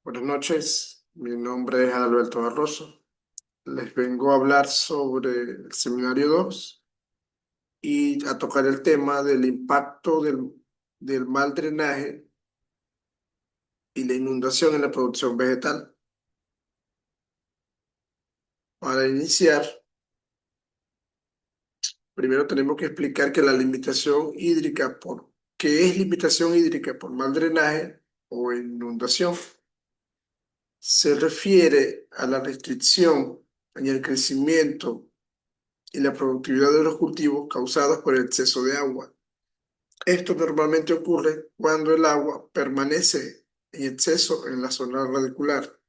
Buenas noches, mi nombre es Alberto Barroso. Les vengo a hablar sobre el seminario 2 y a tocar el tema del impacto del mal drenaje y la inundación en la producción vegetal. Para iniciar, primero tenemos que explicar que la limitación hídrica ¿qué es limitación hídrica por mal drenaje o inundación? Se refiere a la restricción en el crecimiento y la productividad de los cultivos causados por el exceso de agua. Esto normalmente ocurre cuando el agua permanece en exceso en la zona radicular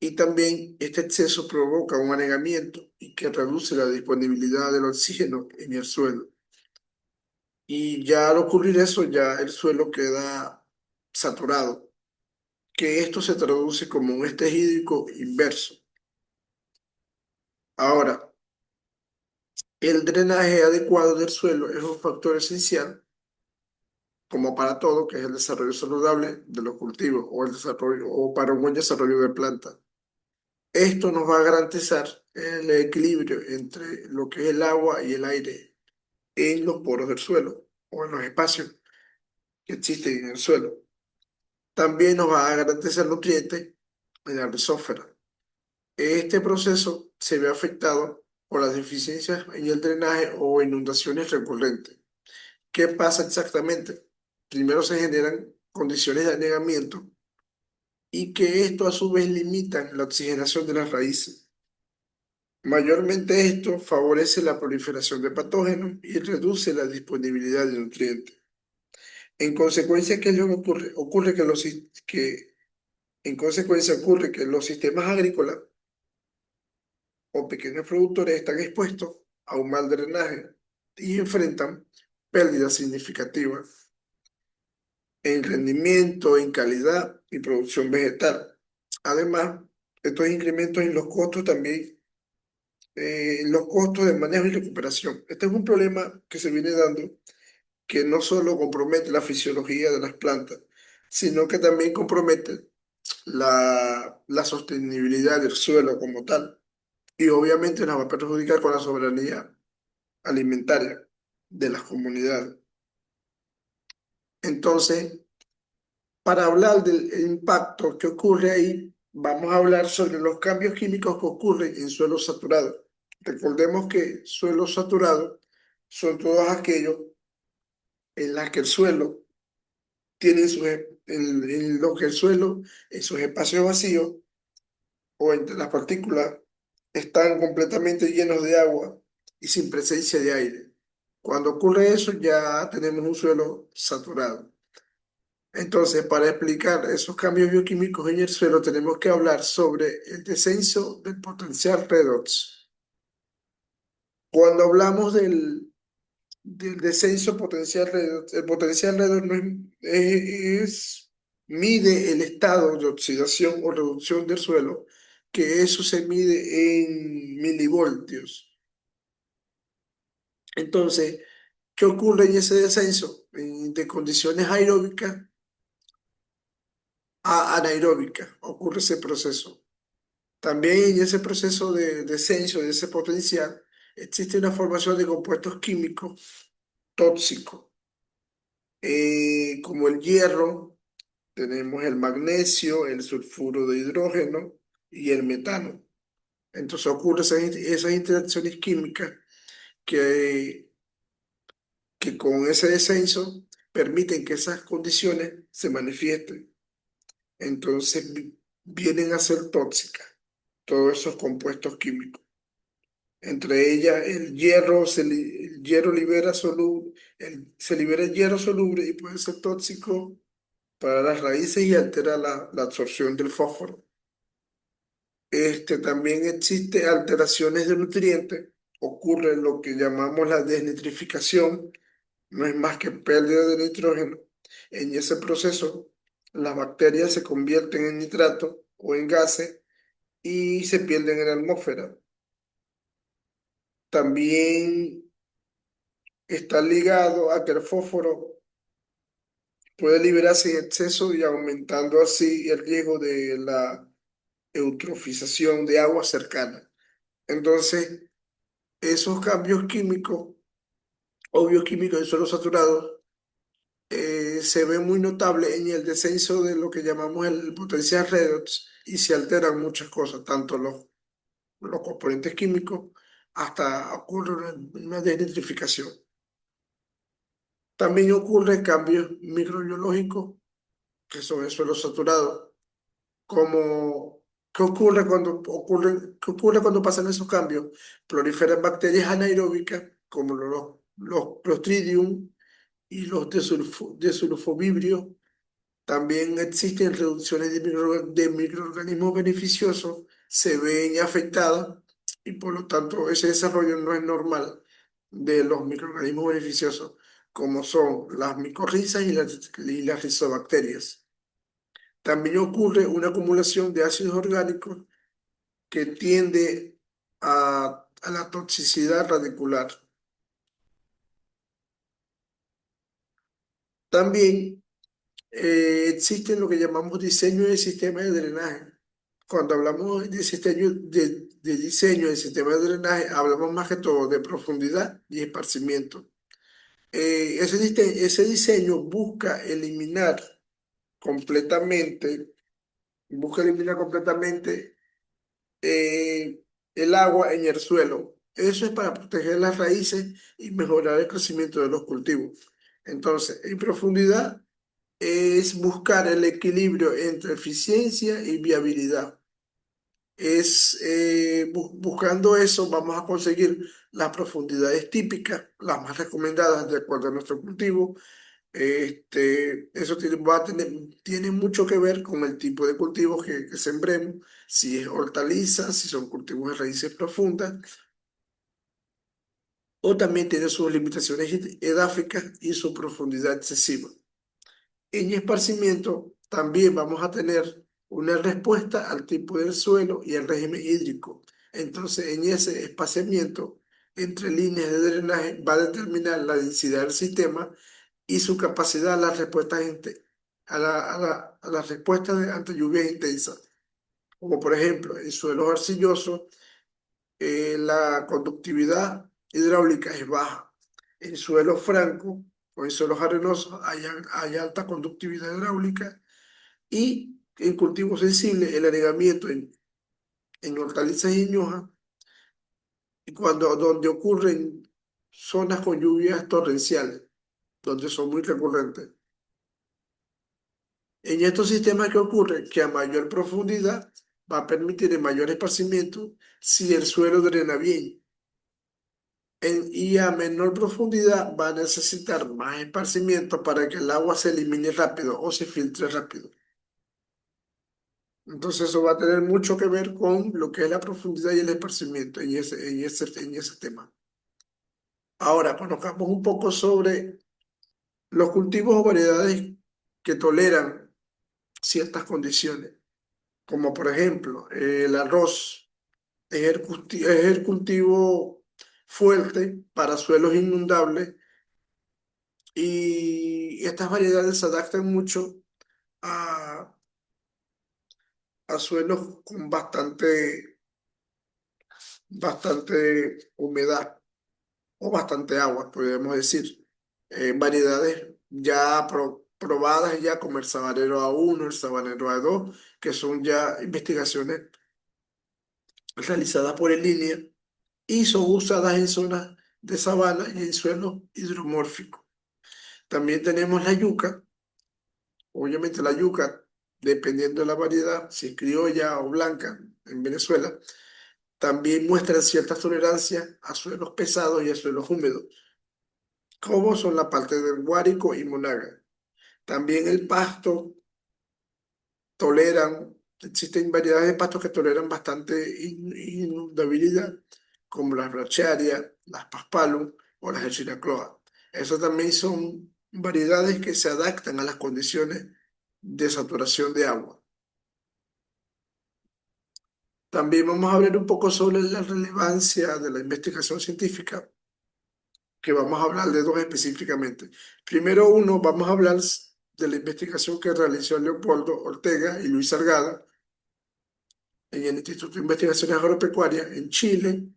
y también este exceso provoca un anegamiento y que reduce la disponibilidad del oxígeno en el suelo. Y ya al ocurrir eso, ya el suelo queda saturado, que esto se traduce como un estrés hídrico inverso. Ahora, el drenaje adecuado del suelo es un factor esencial como para todo, que es el desarrollo saludable de los cultivos o el desarrollo o para un buen desarrollo de planta. Esto nos va a garantizar el equilibrio entre lo que es el agua y el aire en los poros del suelo o en los espacios que existen en el suelo. También nos va a garantizar nutrientes en la rizósfera. Este proceso se ve afectado por las deficiencias en el drenaje o inundaciones recurrentes. ¿Qué pasa exactamente? Primero se generan condiciones de anegamiento y que esto a su vez limitan la oxigenación de las raíces. Mayormente esto favorece la proliferación de patógenos y reduce la disponibilidad de nutrientes. En consecuencia, ¿qué es lo que ocurre? En consecuencia ocurre que los sistemas agrícolas o pequeños productores están expuestos a un mal drenaje y enfrentan pérdidas significativas en rendimiento, en calidad y producción vegetal. Además, estos incrementos en los costos también, los costos de manejo y recuperación. Este es un problema que se viene dando que no solo compromete la fisiología de las plantas, sino que también compromete la sostenibilidad del suelo como tal. Y obviamente nos va a perjudicar con la soberanía alimentaria de las comunidades. Entonces, para hablar del impacto que ocurre ahí, vamos a hablar sobre los cambios químicos que ocurren en suelos saturados. Recordemos que suelos saturados son todos aquellos en los que el suelo tiene en lo que el suelo, en sus espacios vacíos o entre las partículas, están completamente llenos de agua y sin presencia de aire. Cuando ocurre eso, ya tenemos un suelo saturado. Entonces, para explicar esos cambios bioquímicos en el suelo, tenemos que hablar sobre el descenso del potencial redox. Cuando hablamos del descenso potencial redox, el potencial redox no mide el estado de oxidación o reducción del suelo, que eso se mide en milivoltios. Entonces, ¿qué ocurre en ese descenso? De condiciones aeróbicas a anaeróbicas ocurre ese proceso. También en ese proceso de descenso de ese potencial existe una formación de compuestos químicos tóxicos, como el hierro, tenemos el magnesio, el sulfuro de hidrógeno y el metano. Entonces ocurren esas interacciones químicas que, que con ese descenso permiten que esas condiciones se manifiesten. Entonces vienen a ser tóxicas todos esos compuestos químicos. Entre ellas, el hierro libera se libera el hierro soluble y puede ser tóxico para las raíces y altera la absorción del fósforo. También existe alteraciones de nutrientes, ocurre lo que llamamos la desnitrificación, no es más que pérdida de nitrógeno. En ese proceso, las bacterias se convierten en nitrato o en gases y se pierden en la atmósfera. También está ligado a que el fósforo puede liberarse en exceso y aumentando así el riesgo de la eutrofización de agua cercana. Entonces, esos cambios químicos o bioquímicos en suelos saturados se ven muy notables en el descenso de lo que llamamos el potencial redox y se alteran muchas cosas, tanto los componentes químicos hasta ocurre una desnitrificación. También ocurren cambios microbiológicos que son en suelos saturados, como qué ocurre cuando pasan esos cambios. Proliferan bacterias anaeróbicas como los Clostridium y los desulfovibrios. También existen reducciones de microorganismos beneficiosos, se ven afectadas y por lo tanto ese desarrollo no es normal de los microorganismos beneficiosos, como son las micorrizas y las rizobacterias. También ocurre una acumulación de ácidos orgánicos que tiende a la toxicidad radicular. También existen lo que llamamos diseño de sistema de drenaje. Cuando hablamos de diseño de sistema de drenaje, hablamos más que todo de profundidad y esparcimiento. Ese diseño completamente, busca eliminar completamente eh, el agua en el suelo. Eso es para proteger las raíces y mejorar el crecimiento de los cultivos. Entonces, en profundidad es buscar el equilibrio entre eficiencia y viabilidad. Buscando eso, vamos a conseguir las profundidades típicas, las más recomendadas de acuerdo a nuestro cultivo. Eso tiene mucho que ver con el tipo de cultivos que sembremos, si es hortalizas, si son cultivos de raíces profundas, o también tiene sus limitaciones edáficas y su profundidad excesiva. En esparcimiento también vamos a tener una respuesta al tipo del suelo y al régimen hídrico. Entonces, en ese espaciamiento entre líneas de drenaje va a determinar la densidad del sistema y su capacidad a las respuestas, a las respuestas ante lluvias intensas. Como por ejemplo, en suelos arcillosos, la conductividad hidráulica es baja. En suelos francos o en suelos arenosos hay alta conductividad hidráulica y en cultivos sensibles el anegamiento en hortalizas y en hojas, y donde ocurren zonas con lluvias torrenciales, donde son muy recurrentes. En estos sistemas, ¿qué ocurre? Que a mayor profundidad va a permitir el mayor esparcimiento si el suelo drena bien. Y a menor profundidad va a necesitar más esparcimiento para que el agua se elimine rápido o se filtre rápido. Entonces eso va a tener mucho que ver con lo que es la profundidad y el esparcimiento en ese tema. Ahora, conozcamos un poco sobre los cultivos o variedades que toleran ciertas condiciones, como por ejemplo el arroz es el cultivo fuerte para suelos inundables y estas variedades se adaptan mucho a, a suelos con bastante humedad o bastante agua, podríamos decir. Variedades ya probadas ya como el sabanero A1, el sabanero A2, que son ya investigaciones realizadas por el línea y son usadas en zonas de sabana y en suelos hidromórficos. También tenemos la yuca. Obviamente la yuca, dependiendo de la variedad, si es criolla o blanca en Venezuela, también muestra ciertas tolerancias a suelos pesados y a suelos húmedos, como son la parte del Guárico y Monaga. También el pasto existen variedades de pastos que toleran bastante inundabilidad, como las brachiarias, las paspalum o las echinacloa. Eso también son variedades que se adaptan a las condiciones de saturación de agua. También vamos a hablar un poco sobre la relevancia de la investigación científica, que vamos a hablar de dos específicamente. Primero uno, vamos a hablar de la investigación que realizó Leopoldo Ortega y Luis Salgado en el Instituto de Investigaciones Agropecuarias en Chile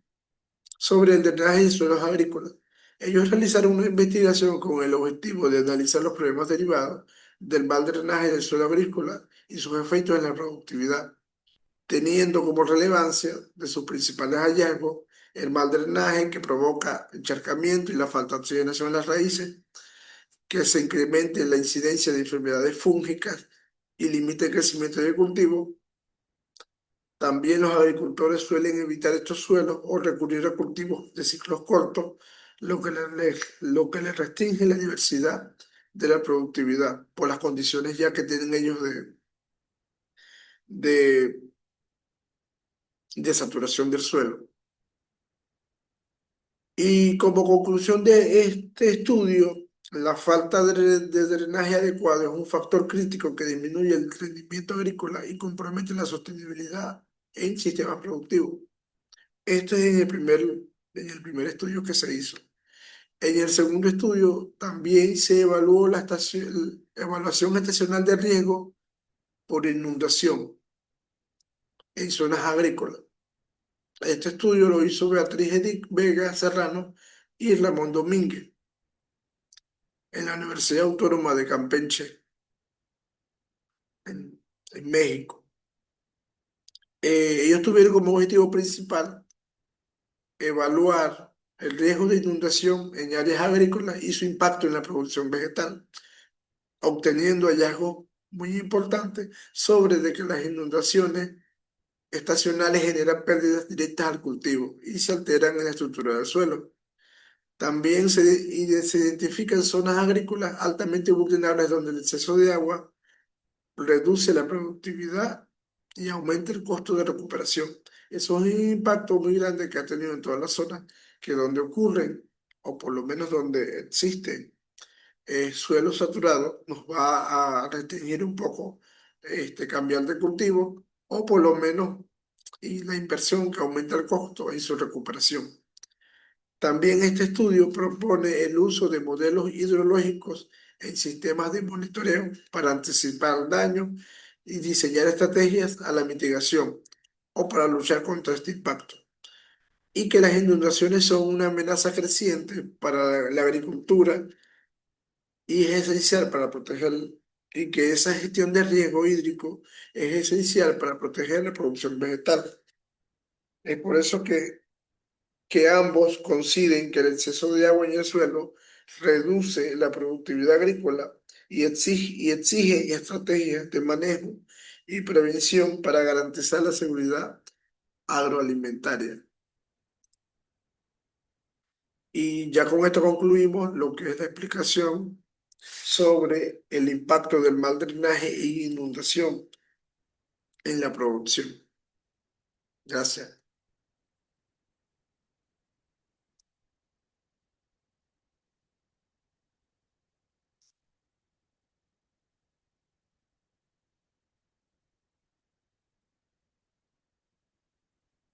sobre el drenaje de suelos agrícolas. Ellos realizaron una investigación con el objetivo de analizar los problemas derivados del mal drenaje del suelo agrícola y sus efectos en la productividad, teniendo como relevancia de sus principales hallazgos el mal drenaje que provoca encharcamiento y la falta de oxigenación en las raíces, que se incremente la incidencia de enfermedades fúngicas y limite el crecimiento de cultivo. También los agricultores suelen evitar estos suelos o recurrir a cultivos de ciclos cortos, lo que les restringe la diversidad de la productividad por las condiciones ya que tienen ellos de, de saturación del suelo. Y como conclusión de este estudio, la falta de drenaje adecuado es un factor crítico que disminuye el rendimiento agrícola y compromete la sostenibilidad en sistemas productivos. Esto es en el primer estudio que se hizo. En el segundo estudio también se evaluó la evaluación estacional de riesgo por inundación en zonas agrícolas. Este estudio lo hizo Beatriz Edith Vega Serrano y Ramón Domínguez en la Universidad Autónoma de Campeche, en México. Ellos tuvieron como objetivo principal evaluar el riesgo de inundación en áreas agrícolas y su impacto en la producción vegetal, obteniendo hallazgos muy importantes sobre de que las inundaciones estacionales generan pérdidas directas al cultivo y se alteran en la estructura del suelo. También se identifican zonas agrícolas altamente vulnerables donde el exceso de agua reduce la productividad y aumenta el costo de recuperación. Eso es un impacto muy grande que ha tenido en todas las zonas que donde ocurren, o por lo menos donde existen suelo saturado, nos va a restringir un poco cambiar de cultivo o por lo menos y la inversión que aumenta el costo en su recuperación. También este estudio propone el uso de modelos hidrológicos en sistemas de monitoreo para anticipar daños y diseñar estrategias a la mitigación o para luchar contra este impacto. Y que las inundaciones son una amenaza creciente para la agricultura y es esencial para proteger, y que esa gestión de riesgo hídrico es esencial para proteger la producción vegetal. Es por eso que ambos coinciden que el exceso de agua en el suelo reduce la productividad agrícola y exige estrategias de manejo y prevención para garantizar la seguridad agroalimentaria. Y ya con esto concluimos lo que es la explicación sobre el impacto del mal drenaje e inundación en la producción. Gracias.